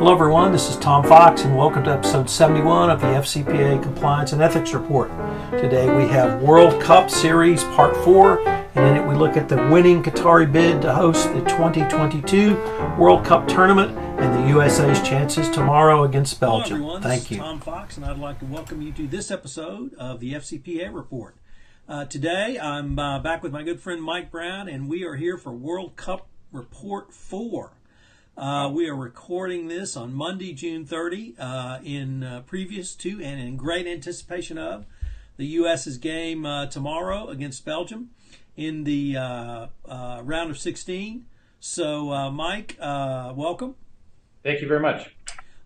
Hello everyone, this is Tom Fox and welcome to episode 71 of the FCPA Compliance and Ethics Report. Today we have World Cup Series Part 4, and in it we look at the winning Qatari bid to host the 2022 World Cup Tournament and the USA's chances tomorrow against Belgium. Hello everyone, Thank this you. is Tom Fox and I'd like to welcome you to this episode of the FCPA Report. Today I'm back with my good friend Mike Brown, and we are here for World Cup Report 4. We are recording this on Monday, June 30, previous to and in great anticipation of the U.S.'s game tomorrow against Belgium in the round of 16. So, Mike, welcome. Thank you very much.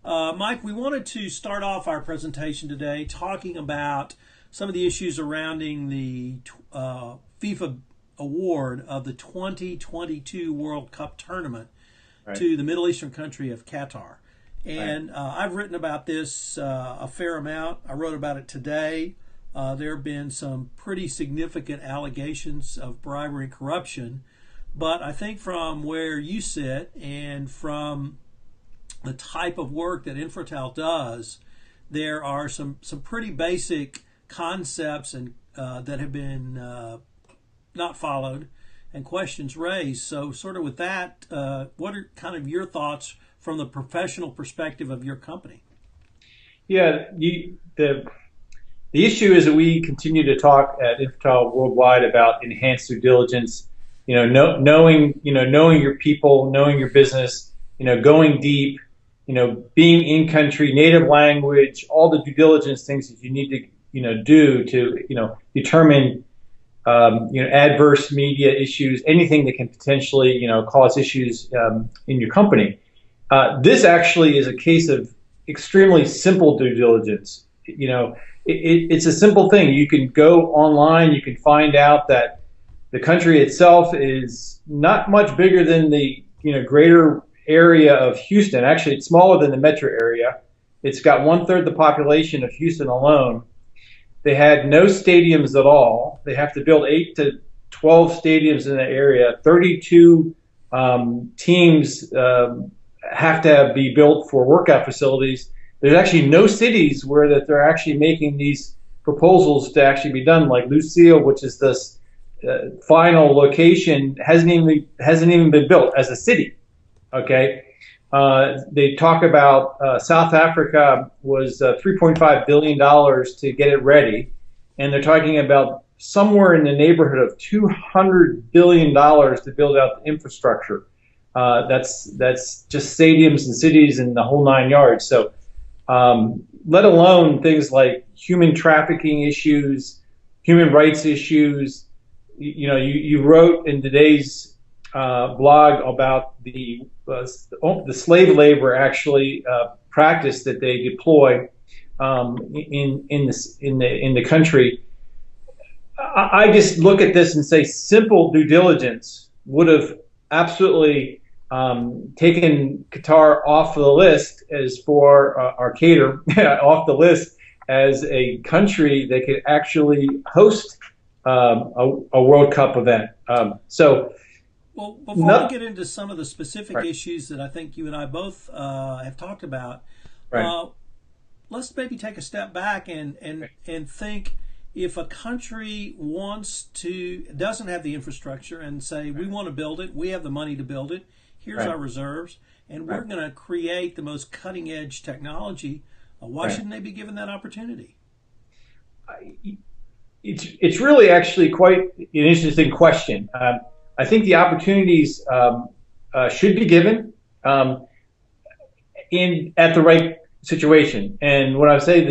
Mike, we wanted to start off our presentation today talking about some of the issues surrounding the FIFA award of the 2022 World Cup Tournament to the Middle Eastern country of Qatar. And I've written about this a fair amount. I wrote about it today. There have been some pretty significant allegations of bribery and corruption. But I think from where you sit and from the type of work that Infratel does, there are some pretty basic concepts and that have been not followed and questions raised. So sort of with that, what are kind of your thoughts from the professional perspective of your company? Yeah, the issue is that we continue to talk at Infratel worldwide about enhanced due diligence. Knowing your people, knowing your business, going deep, being in country, native language, all the due diligence things that you need to do to determine adverse media issues, anything that can potentially cause issues in your company. This actually is a case of extremely simple due diligence. It's a simple thing. You can go online, you can find out that the country itself is not much bigger than the greater area of Houston. Actually, it's smaller than the metro area. It's got 1/3 the population of Houston alone. They had no stadiums at all. They have to build 8 to 12 stadiums in the area. 32 teams have to be built for workout facilities. There's actually no cities where that they're actually making these proposals to actually be done. Like Lucille, which is this final location, hasn't even been built as a city. Okay. They talk about South Africa was $3.5 billion to get it ready, and they're talking about somewhere in the neighborhood of $200 billion to build out the infrastructure. That's just stadiums and cities and the whole 9 yards. So, let alone things like human trafficking issues, human rights issues. You wrote in today's blog about the slave labor actually practice that they deploy in the country. I just look at this and say simple due diligence would have absolutely taken Qatar off the list as for Arcadia off the list as a country that could actually host a World Cup event. Well, before we get into some of the specific issues that I think you and I both have talked about, let's maybe take a step back and think, if a country doesn't have the infrastructure and say, we want to build it, we have the money to build it, here's our reserves, and we're going to create the most cutting edge technology, why shouldn't they be given that opportunity? It's really actually quite an interesting question. I think the opportunities should be given at the right situation. And when I say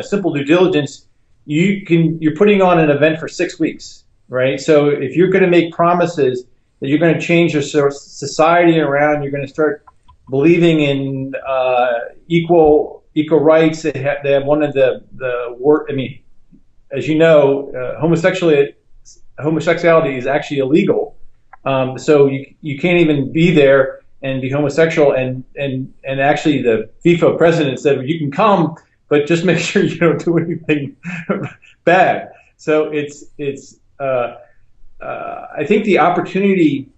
simple due diligence, you're putting on an event for 6 weeks, right? So if you're going to make promises that you're going to change your society around, you're going to start believing in equal rights. They have one of the work. I mean, as you know, homosexuality is actually illegal. So you can't even be there and be homosexual, and actually the FIFA president said, well, you can come, but just make sure you don't do anything bad. So I think the opportunity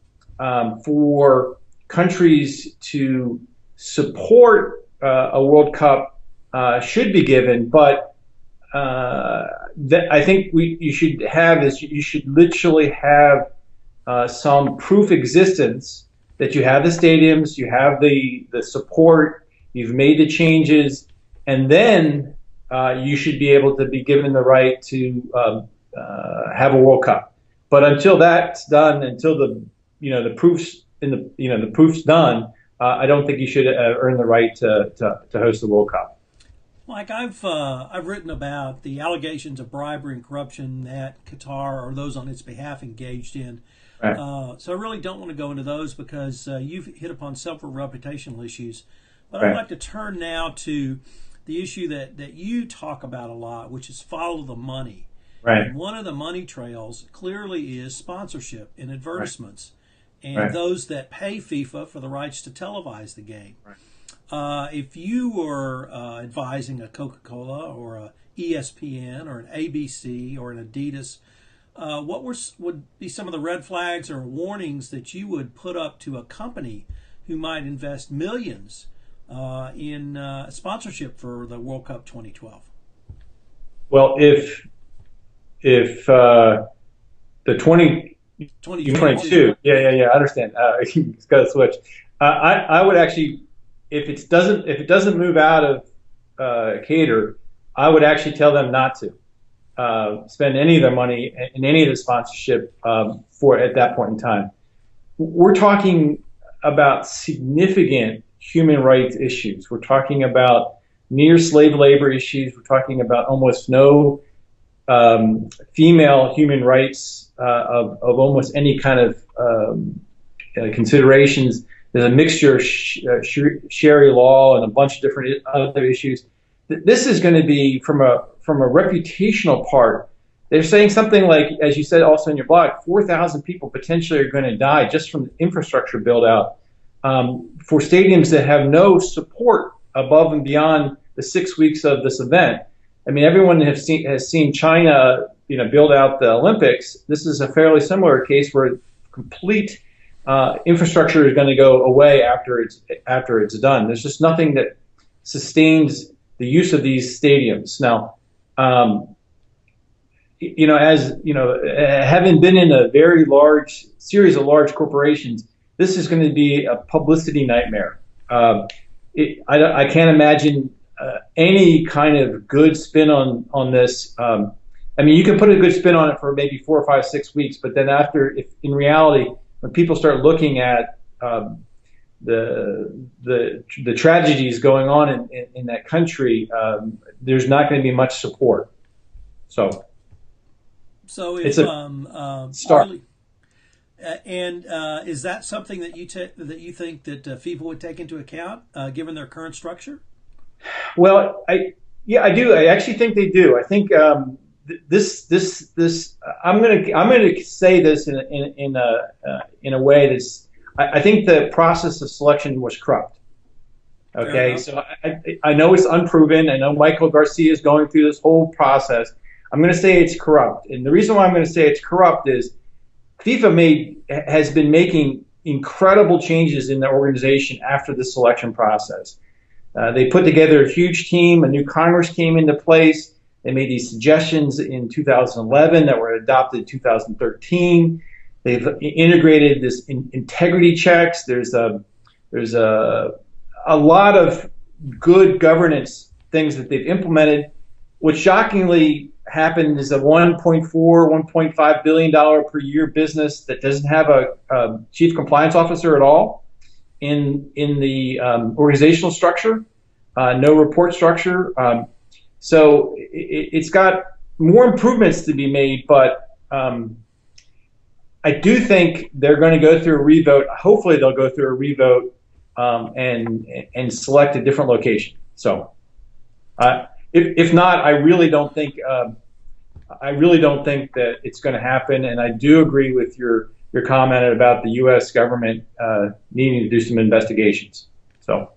for countries to support a World Cup should be given, but I think you should literally have some proof existence that you have the stadiums, you have the support, you've made the changes, and then you should be able to be given the right to have a World Cup. But until that's done, until the proof's done, I don't think you should earn the right to host the World Cup. Mike, I've written about the allegations of bribery and corruption that Qatar or those on its behalf engaged in. Right. So I really don't want to go into those because you've hit upon several reputational issues. But Right. I'd like to turn now to the issue that you talk about a lot, which is follow the money. Right. And one of the money trails clearly is sponsorship and advertisements, and Right. those that pay FIFA for the rights to televise the game. Right. If you were advising a Coca-Cola or a ESPN or an ABC or an Adidas, what would be some of the red flags or warnings that you would put up to a company who might invest millions in sponsorship for the World Cup 2012? Well, if the 2022, yeah, I understand. It's got to switch. I would actually, if it doesn't move out of Qatar, I would actually tell them not to spend any of their money in any of the sponsorship for at that point in time. We're talking about significant human rights issues. We're talking about near slave labor issues. We're talking about almost no female human rights of almost any kind of considerations. There's a mixture of Sharia law and a bunch of different other issues. This is going to be from a reputational part. They're saying something like, as you said also in your blog, 4,000 people potentially are going to die just from the infrastructure build out for stadiums that have no support above and beyond the 6 weeks of this event. I mean, everyone has seen China, build out the Olympics. This is a fairly similar case where complete infrastructure is going to go away after it's done. There's just nothing that sustains the use of these stadiums. Now, having been in a very large series of large corporations, this is going to be a publicity nightmare. I can't imagine any kind of good spin on this. I mean, you can put a good spin on it for maybe 4 or 5, 6 weeks, but then after, if in reality, when people start looking at the tragedies going on in that country, there's not going to be much support. So if it's a start. Is that something that you think that FIFA would take into account, given their current structure? Well, I do. I actually think they do. I think this. I'm gonna say this in a way that's. I think the process of selection was corrupt. Okay, so I know it's unproven. I know Michael Garcia is going through this whole process. I'm going to say it's corrupt, and the reason why I'm going to say it's corrupt is FIFA has been making incredible changes in the organization after the selection process. They put together a huge team. A new Congress came into place. They made these suggestions in 2011 that were adopted in 2013. They've integrated this integrity checks. There's a lot of good governance things that they've implemented. What shockingly happened is a $1.5 billion per year business that doesn't have a chief compliance officer at all in the organizational structure, no report structure. So it's got more improvements to be made, but I do think they're going to go through a revote. Hopefully they'll go through a revote and select a different location. So if not, I really don't think that it's going to happen. And I do agree with your comment about the U.S. government needing to do some investigations. So.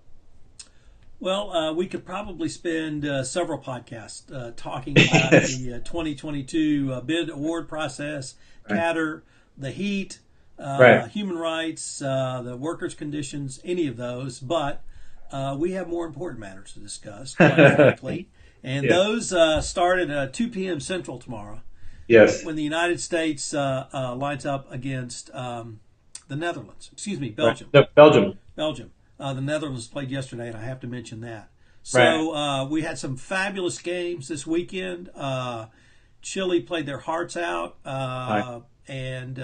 Well, we could probably spend several podcasts talking about the 2022 bid award process, Qatar, the heat, human rights, the workers' conditions, any of those. But we have more important matters to discuss, quite frankly. And those start at 2 p.m. Central tomorrow. Yes. When the United States lines up against the Netherlands. Excuse me, Belgium. Right. No, Belgium. The Netherlands played yesterday, and I have to mention that. So we had some fabulous games this weekend. Chile played their hearts out, and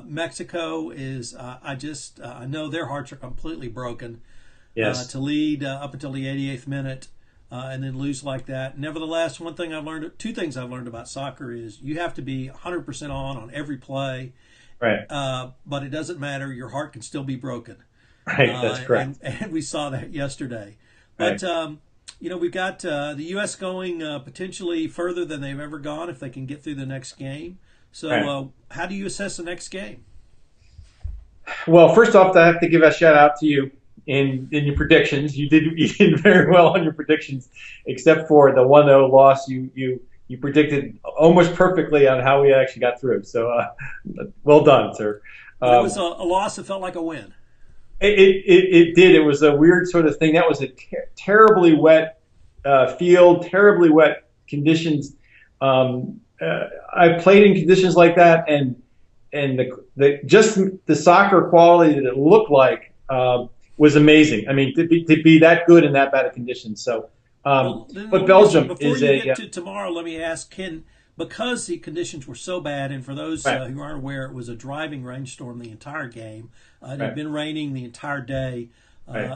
Mexico is. I know their hearts are completely broken. Yes. To lead up until the 88th minute. And then lose like that. Nevertheless, two things I've learned about soccer is you have to be 100% on every play. Right. But it doesn't matter. Your heart can still be broken. Right. That's correct. And we saw that yesterday. But, right. We've got the U.S. going potentially further than they've ever gone if they can get through the next game. So right. How do you assess the next game? Well, first off, I have to give a shout out to you. In your predictions, you did very well on your predictions, except for the 1-0 loss. You predicted almost perfectly on how we actually got through. So, well done, sir. It was a loss that felt like a win. It did. It was a weird sort of thing. That was a terribly wet field, terribly wet conditions. I played in conditions like that, and just the soccer quality that it looked like. Was amazing. I mean, to be that good in that bad of conditions. So, but Belgium is before you get to tomorrow, let me ask: because the conditions were so bad, and for those who aren't aware, it was a driving rainstorm the entire game. It had been raining the entire day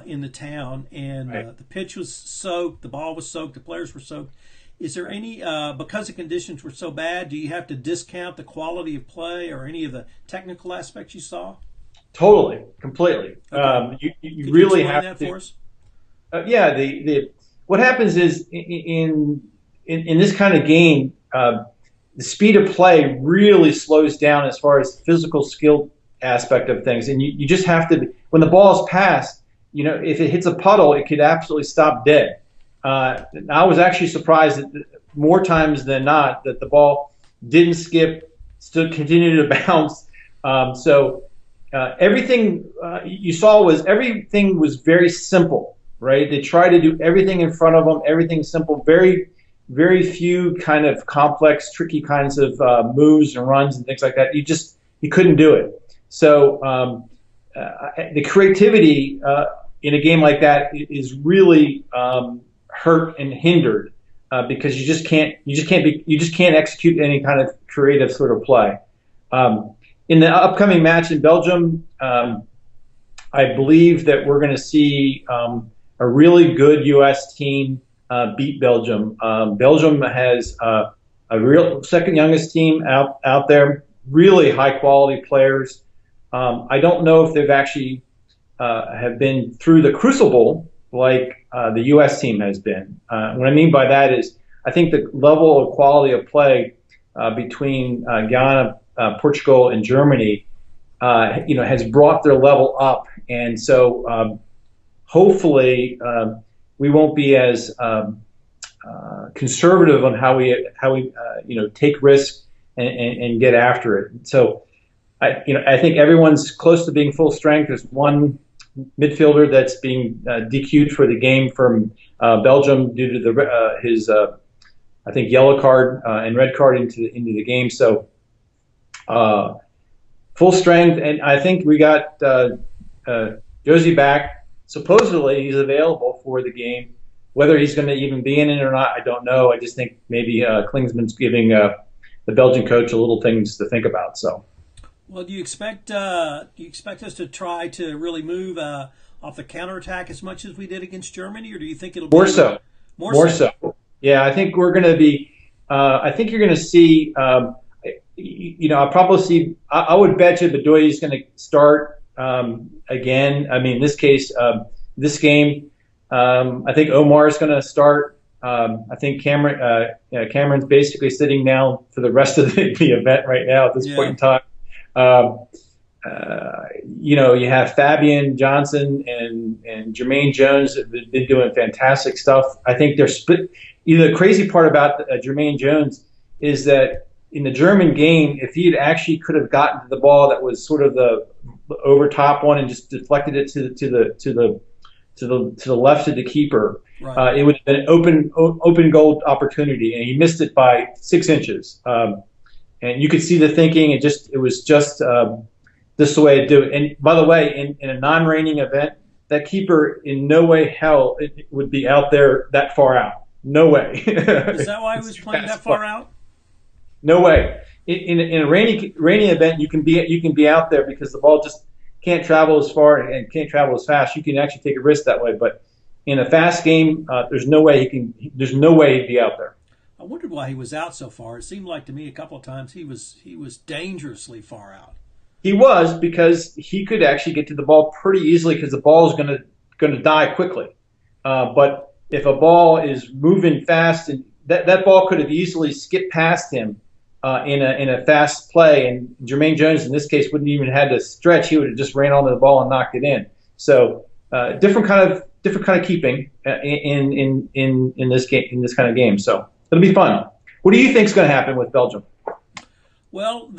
in the town, and the pitch was soaked, the ball was soaked, the players were soaked. Is there any because the conditions were so bad? Do you have to discount the quality of play or any of the technical aspects you saw? Totally, completely. Okay. You really have that to. For us? What happens is in this kind of game, the speed of play really slows down as far as physical skill aspect of things, and you just have to. When the ball is passed, if it hits a puddle, it could absolutely stop dead. I was actually surprised that more times than not that the ball didn't skip, still continued to bounce. Everything you saw everything was very simple, right? They tried to do everything in front of them, everything simple, very, very few kind of complex, tricky kinds of moves and runs and things like that. You couldn't do it. So the creativity in a game like that is really hurt and hindered because you just can't execute any kind of creative sort of play. In the upcoming match in Belgium, I believe that we're going to see a really good U.S. team beat Belgium. Belgium has a real second youngest team out there, really high quality players. I don't know if they've actually have been through the crucible like the U.S. team has been. What I mean by that is I think the level of quality of play between Ghana, Portugal and Germany, has brought their level up, and so hopefully we won't be as conservative on how we take risks and get after it. So I think everyone's close to being full strength. There's one midfielder that's being DQ'd for the game from Belgium due to his I think yellow card and red card into the game. So. Full strength, and I think we got Josie back. Supposedly he's available for the game. Whether he's going to even be in it or not, I don't know. I just think maybe Klinsmann's giving the Belgian coach a little things to think about. So, well, do you expect us to try to really move off the counterattack as much as we did against Germany, or do you think it'll be more so? More so. Yeah, I think we're going to be. I think you're going to see. I'll probably see. I would bet you Bedoya is going to start again. I mean, in this case, this game, I think Omar is going to start. I think Cameron's basically sitting down for the rest of the event right now at this point in time. You have Fabian Johnson and Jermaine Jones have been doing fantastic stuff. I think they're split. The crazy part about Jermaine Jones is that in the German game, if he had actually could have gotten to the ball that was sort of the over top one and just deflected it to the left of the keeper, Right. it would have been an open goal opportunity, and he missed it by 6 inches. And you could see the thinking. It was just this is the way to do it. And by the way, in a non-raining event, that keeper in no way hell it would be out there that far out. No way. Is that why he was playing that far out? No way. In a rainy event, you can be out there because the ball just can't travel as far and can't travel as fast. You can actually take a risk that way. But in a fast game, there's no way he'd be out there. I wondered why he was out so far. It seemed like to me a couple of times he was dangerously far out. He was, because he could actually get to the ball pretty easily because the ball is going to die quickly. But if a ball is moving fast, and that ball could have easily skipped past him in a fast play, and Jermaine Jones in this case wouldn't even had to stretch. He would have just ran onto the ball and knocked it in. So different kind of keeping in this game, in this kind of game. So it'll be fun. What do you think is going to happen with Belgium? Well,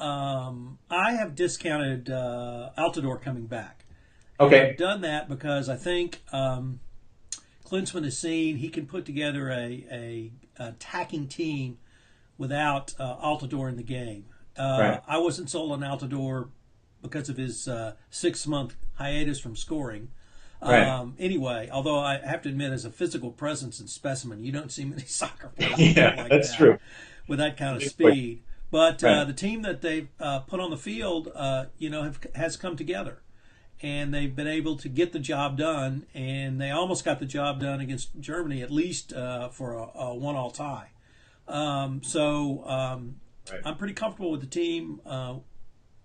I have discounted Altidore coming back. Okay. And I've done that because I think Klinsmann has seen he can put together a attacking team without Altidore in the game. Right. I wasn't sold on Altidore because of his 6-month hiatus from scoring. Right. Anyway, although I have to admit, as a physical presence and specimen, you don't see many soccer players Yeah, like that's that true. with that kind of speed. But Right. the team that they've put on the field, has come together, and they've been able to get the job done. And they almost got the job done against Germany, at least for a 1-1 tie. Right. I'm pretty comfortable with the team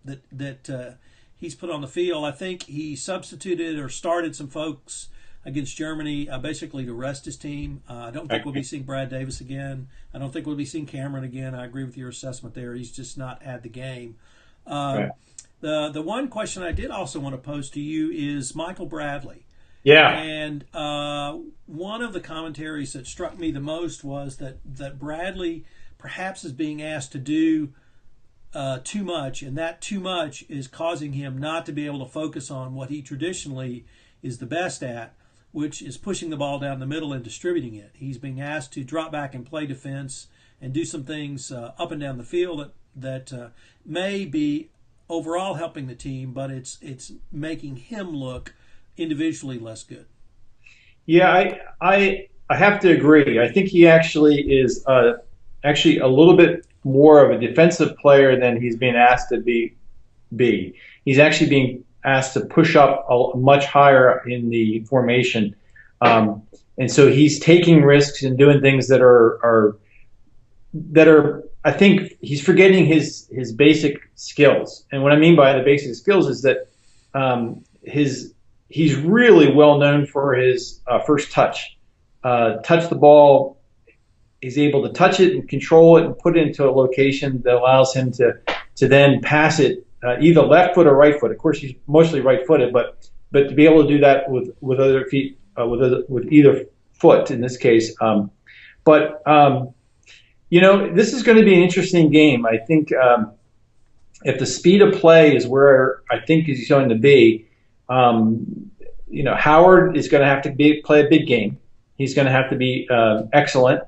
that he's put on the field. I think he substituted or started some folks against Germany, basically to rest his team. I don't think we'll be seeing Brad Davis again. I don't think we'll be seeing Cameron again. I agree with your assessment there. He's just not had the game. Right. The one question I did also want to pose to you is Michael Bradley. Yeah. And one of the commentaries that struck me the most was that Bradley perhaps is being asked to do too much, and that too much is causing him not to be able to focus on what he traditionally is the best at, which is pushing the ball down the middle and distributing it. He's being asked to drop back and play defense and do some things up and down the field that may be overall helping the team, but it's making him look individually less good. Yeah, I have to agree. I think he actually is actually a little bit more of a defensive player than he's being asked to be. He's actually being asked to push up much higher in the formation, and so he's taking risks and doing things that are. I think he's forgetting his basic skills, and what I mean by the basic skills is that he's really well known for his first touch. Touch the ball. He's able to touch it and control it and put it into a location that allows him to then pass it either left foot or right foot. Of course, he's mostly right-footed, but to be able to do that with other feet, with either foot in this case. This is going to be an interesting game. I think if the speed of play is where I think he's going to be, Howard is going to have to play a big game. He's going to have to be excellent,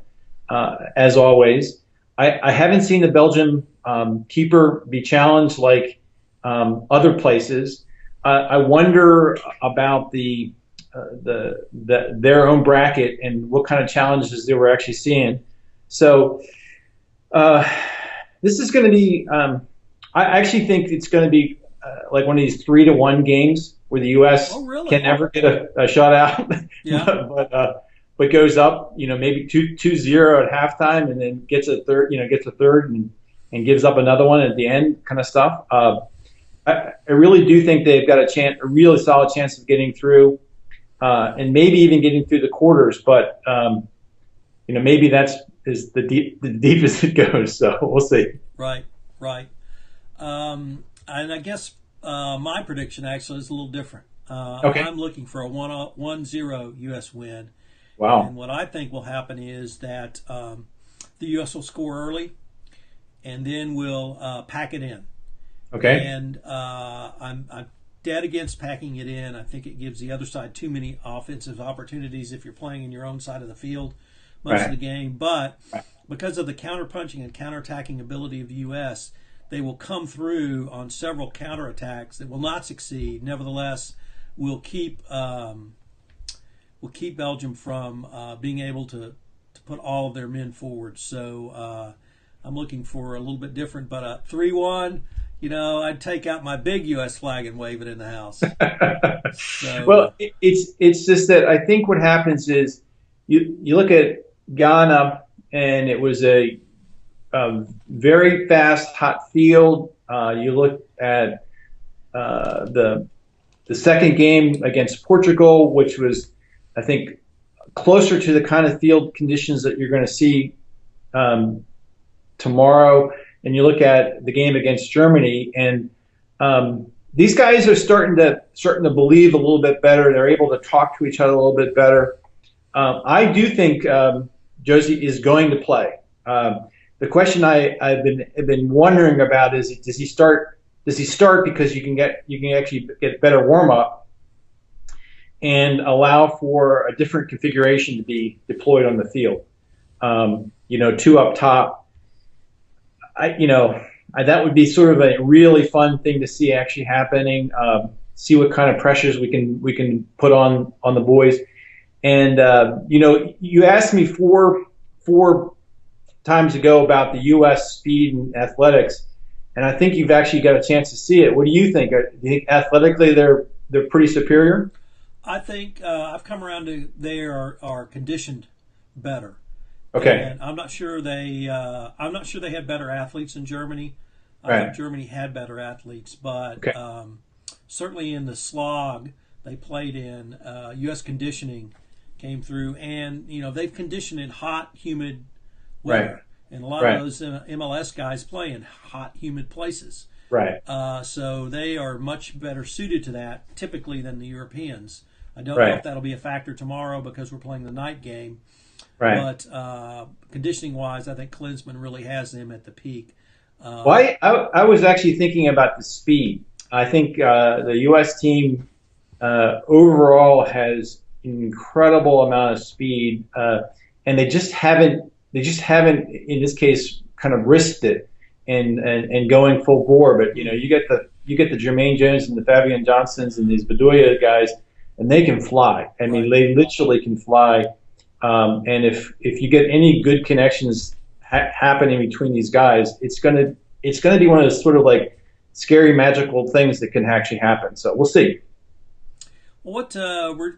as always. I haven't seen the Belgium keeper be challenged like other places. I wonder about their own bracket and what kind of challenges they were actually seeing. So this is going to be. I actually think it's going to be like one of these 3-1 games where the U.S. can never get a shutout. Yeah. but goes up, maybe 2-0 at halftime, and then gets a third, and gives up another one at the end, kind of stuff. I really do think they've got a really solid chance of getting through, and maybe even getting through the quarters. But maybe that's the deepest it goes. So we'll see. Right. And I guess my prediction actually is a little different. Okay. I'm looking for a 1-0 U.S. win. Wow. And what I think will happen is that the U.S. will score early, and then we'll pack it in. Okay. And I'm dead against packing it in. I think it gives the other side too many offensive opportunities if you're playing in your own side of the field most of the game. But because of the counterpunching and counterattacking ability of the U.S., they will come through on several counterattacks that will not succeed. Nevertheless, will keep Belgium from being able to put all of their men forward. So I'm looking for a little bit different, but 3-1. I'd take out my big U.S. flag and wave it in the house. So, well, it's just that I think what happens is you look at Ghana, and it was a very fast, hot field. You look at the second game against Portugal, which was, I think, closer to the kind of field conditions that you're going to see tomorrow. And you look at the game against Germany, and these guys are starting to believe a little bit better. They're able to talk to each other a little bit better. I do think Josie is going to play. The question I've been wondering about is, does he start because you can actually get better warm up and allow for a different configuration to be deployed on the field. Two up top. That would be sort of a really fun thing to see actually happening. See what kind of pressures we can put on the boys. And you asked me four times ago about the U.S. speed and athletics, and I think you've actually got a chance to see it. What do you think? Do you think athletically they're pretty superior? I think I've come around to they are conditioned better. Okay. And I'm not sure they had better athletes than Germany. Right. I think Germany had better athletes, but Okay. Certainly in the slog they played in, U.S. conditioning came through, and they've conditioned in hot, humid weather, Right. and a lot of those MLS guys play in hot, humid places. Right. So they are much better suited to that typically than the Europeans. I don't Right. know if that'll be a factor tomorrow because we're playing the night game. Right. But conditioning-wise, I think Klinsmann really has them at the peak. Well, I was actually thinking about the speed. I think the U.S. team overall has an incredible amount of speed, and they just haven't in this case kind of risked it and going full bore. But you get the Jermaine Jones and the Fabian Johnsons and these Bedoya guys, and they can fly. I mean, they literally can fly. And if you get any good connections happening between these guys, it's gonna be one of those sort of like scary magical things that can actually happen. So we'll see. Well, we're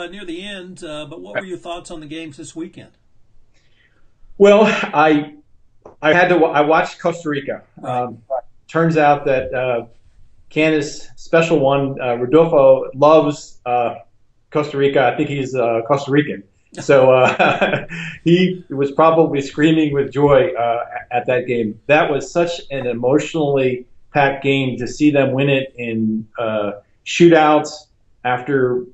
near the end, but what were your thoughts on the games this weekend? Well, I watched Costa Rica. Turns out that Candace Special One Rodolfo loves Costa Rica. I think he's Costa Rican. So he was probably screaming with joy at that game. That was such an emotionally packed game to see them win it in shootouts after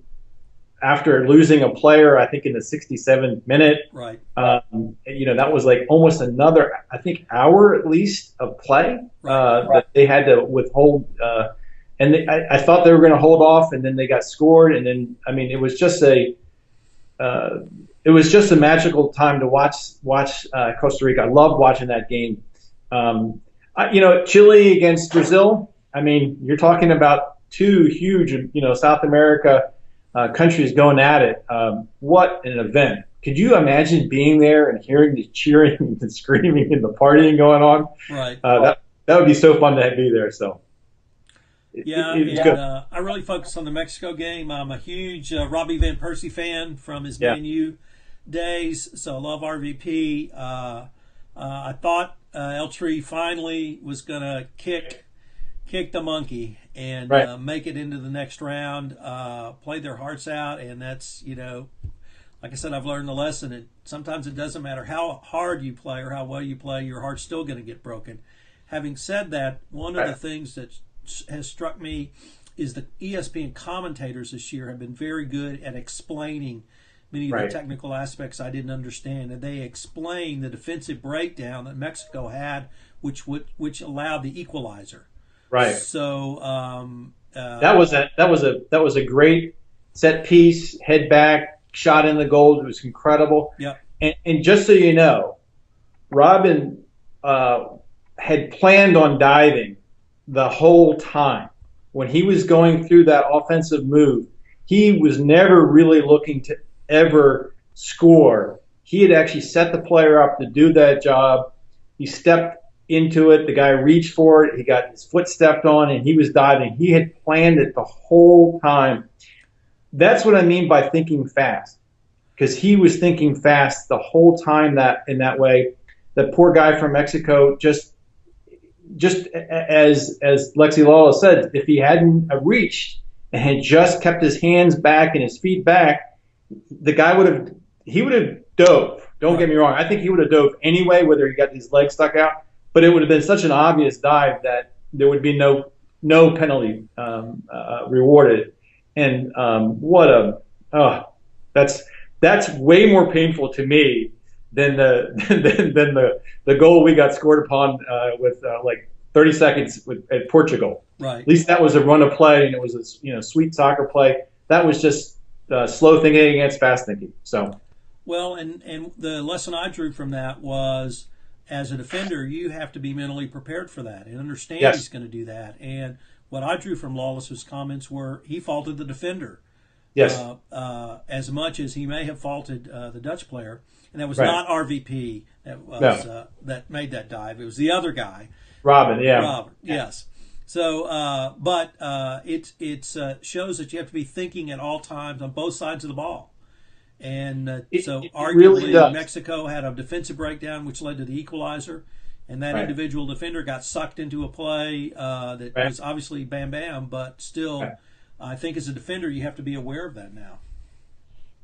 losing a player, I think in the 67th minute. Right. That was like almost another, I think, hour at least of play that they had to withhold. And I thought they were going to hold off, and then they got scored. And then, I mean, it was just a magical time to watch Costa Rica. I loved watching that game. Chile against Brazil. I mean, you're talking about two huge, South America countries going at it. What an event! Could you imagine being there and hearing the cheering and the screaming and the partying going on? Right. That would be so fun to be there. So. I really focused on the Mexico game. I'm a huge Robbie Van Persie fan from his Man U days, so I love RVP. I thought Eltree finally was going to kick the monkey and make it into the next round, play their hearts out, and that's, like I said, I've learned the lesson. Sometimes it doesn't matter how hard you play or how well you play, your heart's still going to get broken. Having said that, one of the things that has struck me is the ESPN commentators this year have been very good at explaining many of the technical aspects I didn't understand, and they explain the defensive breakdown that Mexico had, which allowed the equalizer. Right. So That was a great set piece, head back, shot in the goal. It was incredible. Yeah. And just so you know, Robin had planned on diving the whole time. When he was going through that offensive move, he was never really looking to ever score. He had actually set the player up to do that job. He stepped into it. The guy reached for it. He got his foot stepped on, and he was diving. He had planned it the whole time. That's what I mean by thinking fast, because he was thinking fast the whole time that in that way. The poor guy from Mexico, just as Lexi Lawless said, if he hadn't reached and had just kept his hands back and his feet back, the guy would have dove. Don't get me wrong. I think he would have dove anyway, whether he got his legs stuck out. But it would have been such an obvious dive that there would be no penalty rewarded. And that's way more painful to me than the goal we got scored upon with like 30 seconds at Portugal. Right. At least that was a run of play, and it was a sweet soccer play. That was just slow thinking against fast thinking. So. Well, and the lesson I drew from that was, as a defender, you have to be mentally prepared for that and understand he's going to do that. And what I drew from Lawless's comments were he faulted the defender. Yes. As much as he may have faulted the Dutch player, and that was Right. not RVP that made that dive. It was the other guy, Robin. Yeah. Robert. Yes. So, but it shows that you have to be thinking at all times on both sides of the ball. And arguably, really Mexico had a defensive breakdown, which led to the equalizer. And that individual defender got sucked into a play that was obviously bam bam, but still, I think as a defender, you have to be aware of that now.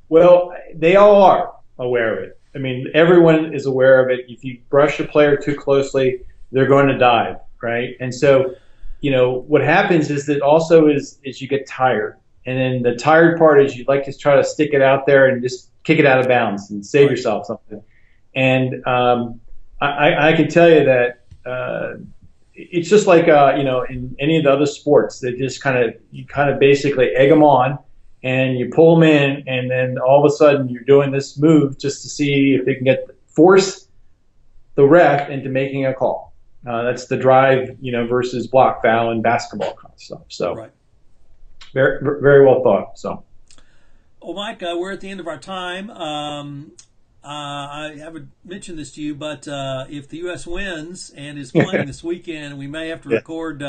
Well, they all are aware of it. I mean, everyone is aware of it. If you brush a player too closely, they're going to dive, right? And so, what happens is that also is you get tired. And then the tired part is you'd like to try to stick it out there and just kick it out of bounds and save yourself something. And I can tell you that it's just like in any of the other sports, they just you kind of basically egg them on, and you pull them in, and then all of a sudden you're doing this move just to see if they can force the ref into making a call. That's the drive, versus block foul and basketball kind of stuff. So. Right. Very, very well thought. So, well, Mike, we're at the end of our time. I haven't mentioned this to you, but if the U.S. wins and is playing this weekend, we may have to record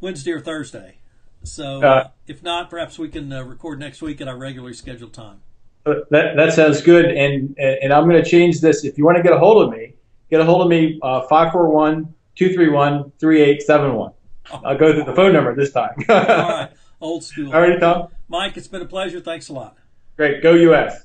Wednesday or Thursday. So, if not, perhaps we can record next week at our regularly scheduled time. That sounds good. And I'm going to change this. If you want to get a hold of me, 541-231-3871. I'll go through the phone number this time. All right. Old school. All right, Tom. Mike, it's been a pleasure. Thanks a lot. Great. Go U.S.